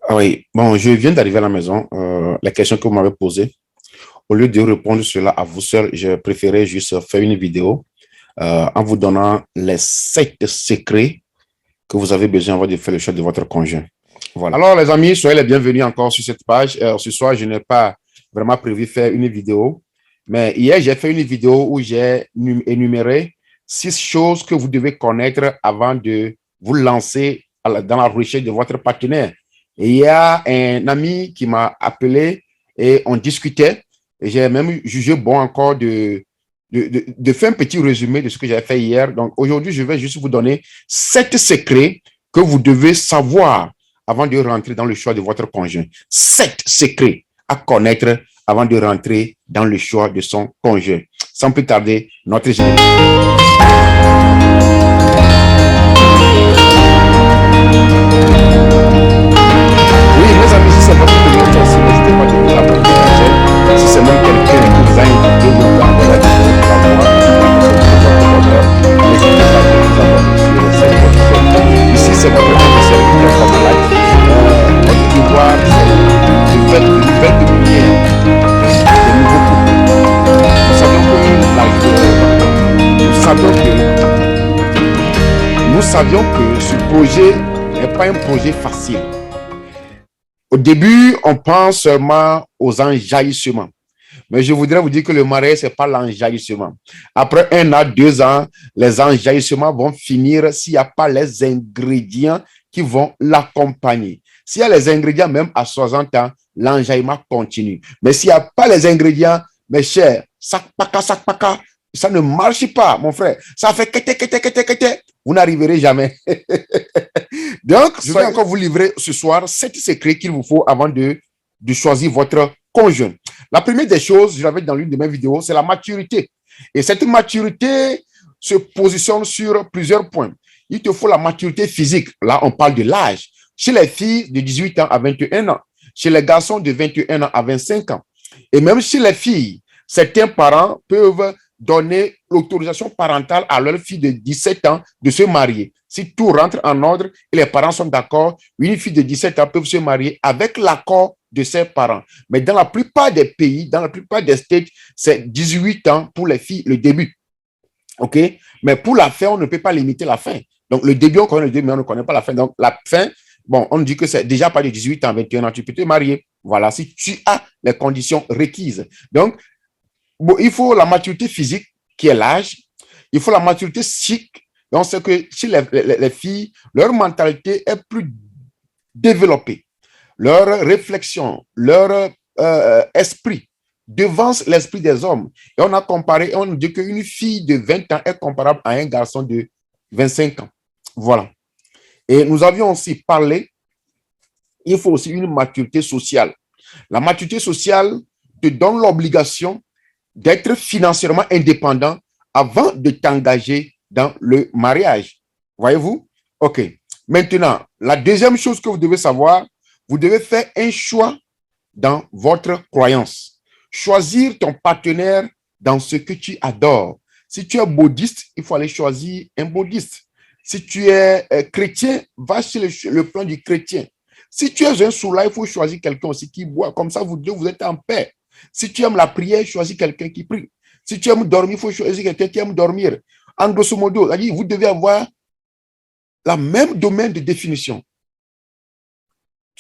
Ah oui, bon, je viens d'arriver à la maison. La question que vous m'avez posée, au lieu de répondre cela à vous seul, je préférais juste faire une vidéo en vous donnant les 7 secrets que vous avez besoin avant de faire le choix de votre conjoint. Voilà. Alors, les amis, soyez les bienvenus encore sur cette page. Ce soir, je n'ai pas vraiment prévu faire une vidéo, mais hier, j'ai fait une vidéo où j'ai énuméré 6 choses que vous devez connaître avant de vous lancer dans la recherche de votre partenaire. Et il y a un ami qui m'a appelé et on discutait. Et j'ai même jugé bon encore de faire un petit résumé de ce que j'avais fait hier. Donc, aujourd'hui, je vais juste vous donner 7 secrets que vous devez savoir avant de rentrer dans le choix de votre conjoint. 7 secrets à connaître avant de rentrer dans le choix de son conjoint. Sans plus tarder, notre générique. Oui, mes amis, si c'est votre première fois ici, n'hésitez pas de vous abonner à la chaîne. Si c'est même quelqu'un qui vous a invité, vous pouvez envoyer la vidéo pour la voir. N'hésitez pas de vous abonner sur cette chaîne. Ici, c'est votre serviteur comme like. Notre devoir, c'est de faire une nouvelle lumière, de nouveaux couples. Nous savions que ce projet n'est pas un projet facile. Au début, on pense seulement aux enjaillissements. Mais je voudrais vous dire que le mariage, ce n'est pas l'enjaillissement. Après 1 an, 2 ans, les enjaillissements vont finir s'il n'y a pas les ingrédients qui vont l'accompagner. S'il y a les ingrédients, même à 60 ans, l'enjaillement continue. Mais s'il n'y a pas les ingrédients, mes chers, sac paka, ça ne marche pas, mon frère. Ça fait kete. Vous n'arriverez jamais. Donc, je vais encore vous livrer ce soir 7 secrets qu'il vous faut avant de choisir votre conjoint. La première des choses, je l'avais dans l'une de mes vidéos, c'est la maturité. Et cette maturité se positionne sur plusieurs points. Il te faut la maturité physique. Là, on parle de l'âge. Chez les filles de 18 ans à 21 ans. Chez les garçons de 21 ans à 25 ans. Et même chez les filles, certains parents peuvent donner l'autorisation parentale à leur fille de 17 ans de se marier. Si tout rentre en ordre et les parents sont d'accord, une fille de 17 ans peut se marier avec l'accord de ses parents. Mais dans la plupart des pays, dans la plupart des states, c'est 18 ans pour les filles, le début. OK? Mais pour la fin, on ne peut pas limiter la fin. Donc, le début, on connaît le début, mais on ne connaît pas la fin. Donc, la fin, bon, on dit que c'est déjà pas de 18 ans, 21 ans, tu peux te marier. Voilà, si tu as les conditions requises. Donc, bon, il faut la maturité physique, qui est l'âge. Il faut la maturité psychique. Donc, c'est que chez les filles, leur mentalité est plus développée. Leur réflexion, leur esprit devance l'esprit des hommes. Et on a comparé, on dit qu'une fille de 20 ans est comparable à un garçon de 25 ans. Voilà. Et nous avions aussi parlé, il faut aussi une maturité sociale. La maturité sociale te donne l'obligation d'être financièrement indépendant avant de t'engager dans le mariage. Voyez-vous? OK. Maintenant, la deuxième chose que vous devez savoir, vous devez faire un choix dans votre croyance. Choisir ton partenaire dans ce que tu adores. Si tu es bouddhiste, il faut aller choisir un bouddhiste. Si tu es chrétien, va sur le plan du chrétien. Si tu es un soula, il faut choisir quelqu'un aussi qui boit. Comme ça, vous deux, vous êtes en paix. Si tu aimes la prière, choisis quelqu'un qui prie. Si tu aimes dormir, il faut choisir quelqu'un qui aime dormir. En grosso modo, vous devez avoir le même domaine de définition.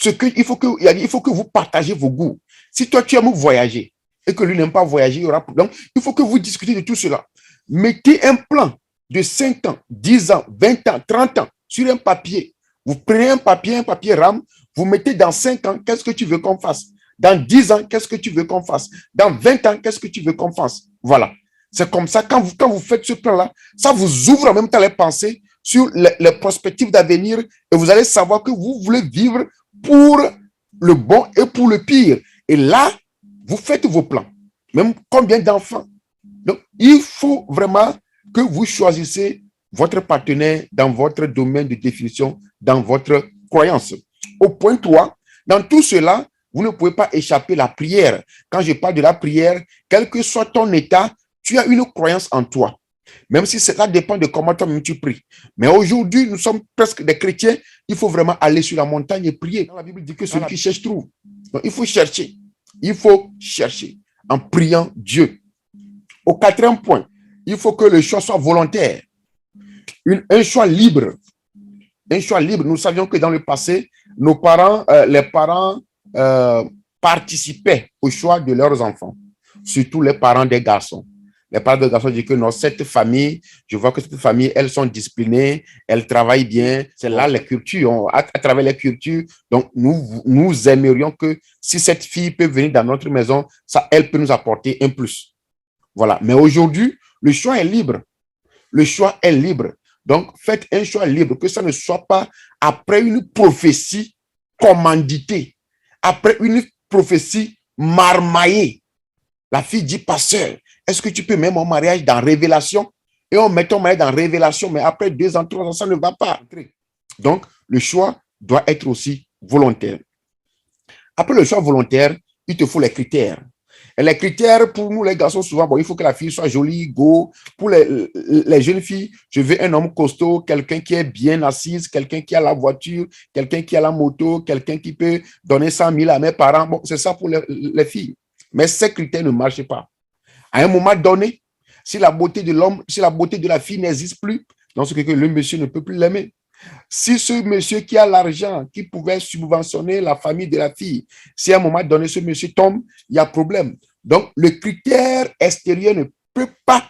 Il faut que vous partagez vos goûts. Si toi, tu aimes voyager et que lui n'aime pas voyager, il y aura problème. Il faut que vous discutiez de tout cela. Mettez un plan de 5 ans, 10 ans, 20 ans, 30 ans sur un papier. Vous prenez un papier RAM, vous mettez dans 5 ans, qu'est-ce que tu veux qu'on fasse? Dans 10 ans, qu'est-ce que tu veux qu'on fasse? Dans 20 ans, qu'est-ce que tu veux qu'on fasse? Voilà. C'est comme ça, quand vous faites ce plan-là, ça vous ouvre en même temps les pensées sur les perspectives d'avenir et vous allez savoir que vous voulez vivre pour le bon et pour le pire. Et là, vous faites vos plans. Même combien d'enfants? Donc, il faut vraiment que vous choisissez votre partenaire dans votre domaine de définition, dans votre croyance. Au point 3, dans tout cela, vous ne pouvez pas échapper à la prière. Quand je parle de la prière, quel que soit ton état, tu as une croyance en toi. Même si cela dépend de comment toi-même tu pries. Mais aujourd'hui, nous sommes presque des chrétiens. Il faut vraiment aller sur la montagne et prier. La Bible dit que celui qui cherche trouve. Donc, il faut chercher. Il faut chercher en priant Dieu. Au quatrième point, il faut que le choix soit volontaire. Un choix libre. Un choix libre. Nous savions que dans le passé, les parents participaient au choix de leurs enfants, surtout les parents des garçons. Les parents des garçons disent que non, cette famille, je vois que cette famille, elles sont disciplinées, elles travaillent bien. C'est là les cultures, à travers les cultures. Donc, nous aimerions que si cette fille peut venir dans notre maison, ça, elle peut nous apporter un plus. Voilà. Mais aujourd'hui, le choix est libre. Le choix est libre. Donc, faites un choix libre, que ça ne soit pas après une prophétie commanditée, après une prophétie marmaillée. La fille dit, pasteur, est-ce que tu peux mettre mon mariage dans Révélation? Et on met ton mariage dans Révélation, mais après 2 ans, 3 ans, ça ne va pas. Donc, le choix doit être aussi volontaire. Après le choix volontaire, il te faut les critères. Et les critères, pour nous, les garçons, souvent, bon, il faut que la fille soit jolie, go. Pour les jeunes filles, je veux un homme costaud, quelqu'un qui est bien assise, quelqu'un qui a la voiture, quelqu'un qui a la moto, quelqu'un qui peut donner 100 000 à mes parents. Bon, c'est ça pour les filles. Mais ces critères ne marchent pas. À un moment donné, si la beauté de l'homme, si la beauté de la fille n'existe plus, dans ce cas, le monsieur ne peut plus l'aimer. Si ce monsieur qui a l'argent, qui pouvait subventionner la famille de la fille, si à un moment donné, ce monsieur tombe, il y a problème. Donc, le critère extérieur ne peut pas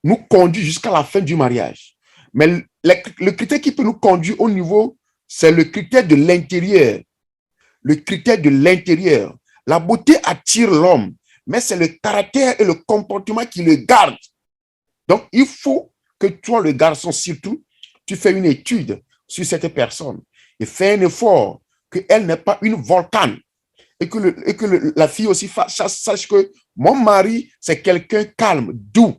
nous conduire jusqu'à la fin du mariage. Mais le critère qui peut nous conduire au niveau, c'est le critère de l'intérieur. Le critère de l'intérieur. La beauté attire l'homme, mais c'est le caractère et le comportement qui le gardent. Donc, il faut que toi, le garçon, surtout, tu fais une étude sur cette personne et fais un effort qu'elle n'est pas une volcane et que la fille aussi sache que mon mari, c'est quelqu'un calme, doux.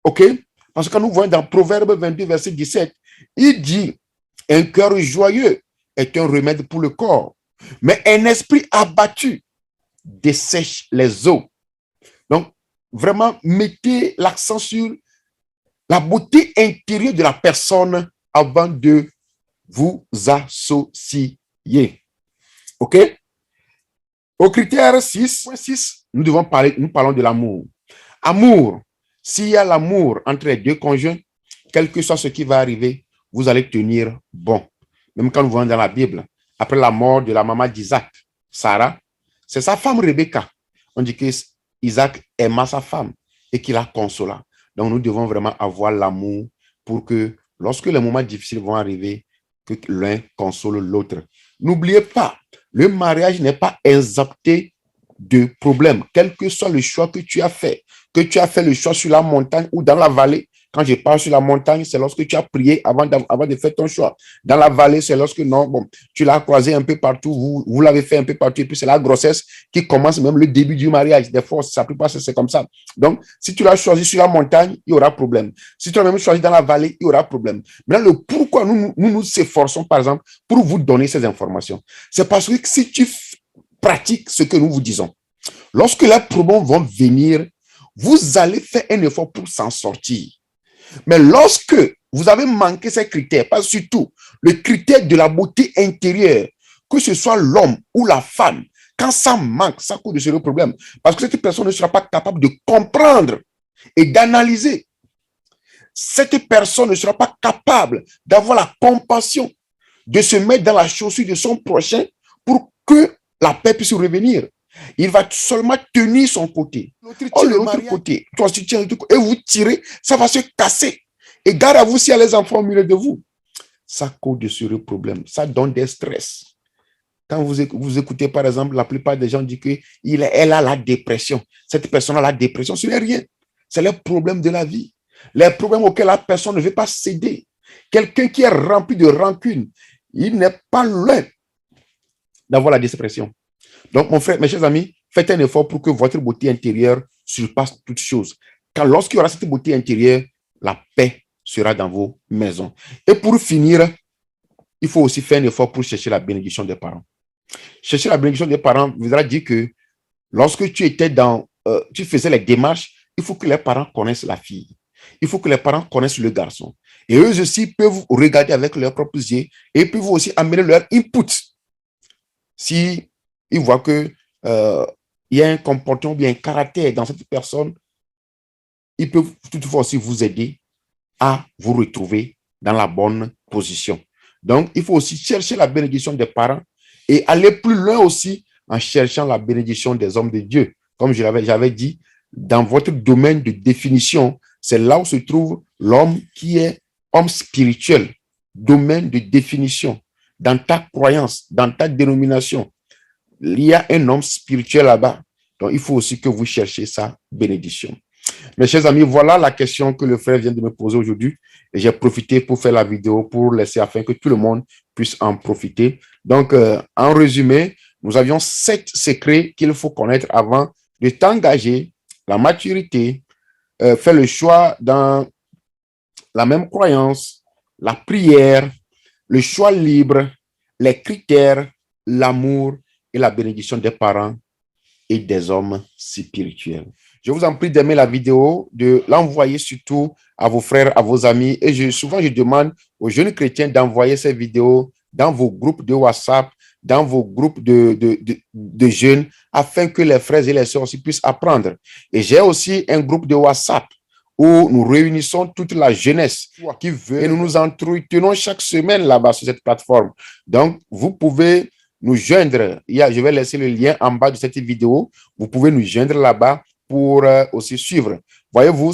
OK? Parce que quand nous voyons dans Proverbe 22, verset 17, il dit, un cœur joyeux est un remède pour le corps, mais un esprit abattu dessèche les eaux. Donc, vraiment, mettez l'accent sur la beauté intérieure de la personne avant de vous associer. OK? Au critère 6, nous parlons de l'amour. Amour, s'il y a l'amour entre les deux conjoints, quel que soit ce qui va arriver, vous allez tenir bon. Même quand nous voyons dans la Bible, après la mort de la maman d'Isaac, Sarah, c'est sa femme Rebecca. On dit que Isaac aima sa femme et qu'il la consola. Donc, nous devons vraiment avoir l'amour pour que lorsque les moments difficiles vont arriver, que l'un console l'autre. N'oubliez pas, le mariage n'est pas exempté de problèmes, quel que soit le choix que tu as fait le choix sur la montagne ou dans la vallée. Quand je parle sur la montagne, c'est lorsque tu as prié avant de faire ton choix. Dans la vallée, c'est lorsque tu l'as croisé un peu partout, vous l'avez fait un peu partout, et puis c'est la grossesse qui commence même le début du mariage. Des fois, ça peut passer, c'est comme ça. Donc, si tu l'as choisi sur la montagne, il y aura problème. Si tu l'as même choisi dans la vallée, il y aura problème. Maintenant, le pourquoi nous efforçons, par exemple, pour vous donner ces informations, c'est parce que si tu pratiques ce que nous vous disons, lorsque les problèmes vont venir, vous allez faire un effort pour s'en sortir. Mais lorsque vous avez manqué ces critères, pas surtout le critère de la beauté intérieure, que ce soit l'homme ou la femme, quand ça manque, ça cause de sérieux problèmes. Parce que cette personne ne sera pas capable de comprendre et d'analyser. Cette personne ne sera pas capable d'avoir la compassion, de se mettre dans la chaussure de son prochain pour que la paix puisse revenir. Il va seulement tenir son côté. L'autre côté, toi, tu tiens et vous tirez, ça va se casser. Et garde à vous s'il y a les enfants au milieu de vous. Ça cause de sérieux problèmes. Ça donne des stress. Quand vous écoutez, par exemple, la plupart des gens disent qu'elle a la dépression. Cette personne a la dépression. Ce n'est rien. C'est les problèmes de la vie. Les problèmes auxquels la personne ne veut pas céder. Quelqu'un qui est rempli de rancune, il n'est pas loin d'avoir la dépression. Donc, mon frère, mes chers amis, faites un effort pour que votre beauté intérieure surpasse toutes choses. Car lorsqu'il y aura cette beauté intérieure, la paix sera dans vos maisons. Et pour finir, il faut aussi faire un effort pour chercher la bénédiction des parents. Chercher la bénédiction des parents voudra dire que lorsque tu étais tu faisais les démarches, il faut que les parents connaissent la fille. Il faut que les parents connaissent le garçon. Et eux aussi peuvent regarder avec leurs propres yeux et peuvent aussi amener leur input. Si ils voient que il y a un comportement, bien un caractère dans cette personne, ils peuvent toutefois aussi vous aider à vous retrouver dans la bonne position. Donc, il faut aussi chercher la bénédiction des parents et aller plus loin aussi en cherchant la bénédiction des hommes de Dieu. Comme j'avais dit, dans votre domaine de définition, c'est là où se trouve l'homme qui est homme spirituel, domaine de définition. Dans ta croyance, dans ta dénomination, il y a un homme spirituel là-bas. Donc, il faut aussi que vous cherchiez sa bénédiction. Mes chers amis, voilà la question que le frère vient de me poser aujourd'hui. Et j'ai profité pour faire la vidéo, pour laisser afin que tout le monde puisse en profiter. Donc, en résumé, nous avions 7 secrets qu'il faut connaître avant de t'engager, la maturité, faire le choix dans la même croyance, la prière, le choix libre, les critères, l'amour et la bénédiction des parents et des hommes spirituels. Je vous en prie d'aimer la vidéo, de l'envoyer surtout à vos frères, à vos amis. Et souvent, je demande aux jeunes chrétiens d'envoyer ces vidéos dans vos groupes de WhatsApp, dans vos groupes de jeunes, afin que les frères et les sœurs aussi puissent apprendre. Et j'ai aussi un groupe de WhatsApp où nous réunissons toute la jeunesse qui veut et nous nous entretenons chaque semaine là-bas sur cette plateforme. Donc, vous pouvez nous joindre. Je vais laisser le lien en bas de cette vidéo. Vous pouvez nous joindre là-bas pour aussi suivre. Voyez-vous,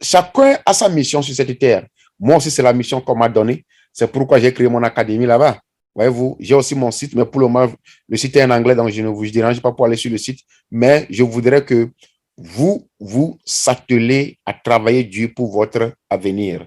chacun a sa mission sur cette terre. Moi aussi, c'est la mission qu'on m'a donnée. C'est pourquoi j'ai créé mon académie là-bas. Voyez-vous, j'ai aussi mon site, mais pour le moment, le site est en anglais, donc je ne vous dérange pas pour aller sur le site. Mais je voudrais que vous s'attelez à travailler dur pour votre avenir.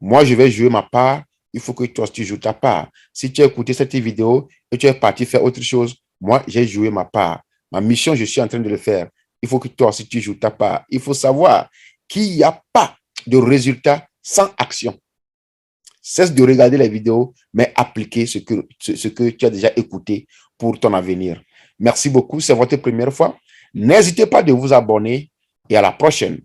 Moi, je vais jouer ma part. Il faut que toi, tu joues ta part. Si tu as écouté cette vidéo et tu es parti faire autre chose, moi, j'ai joué ma part. Ma mission, je suis en train de le faire. Il faut que toi aussi, tu joues ta part. Il faut savoir qu'il n'y a pas de résultat sans action. Cesse de regarder les vidéos, mais appliquer ce que tu as déjà écouté pour ton avenir. Merci beaucoup. C'est votre première fois. N'hésitez pas de vous abonner et à la prochaine.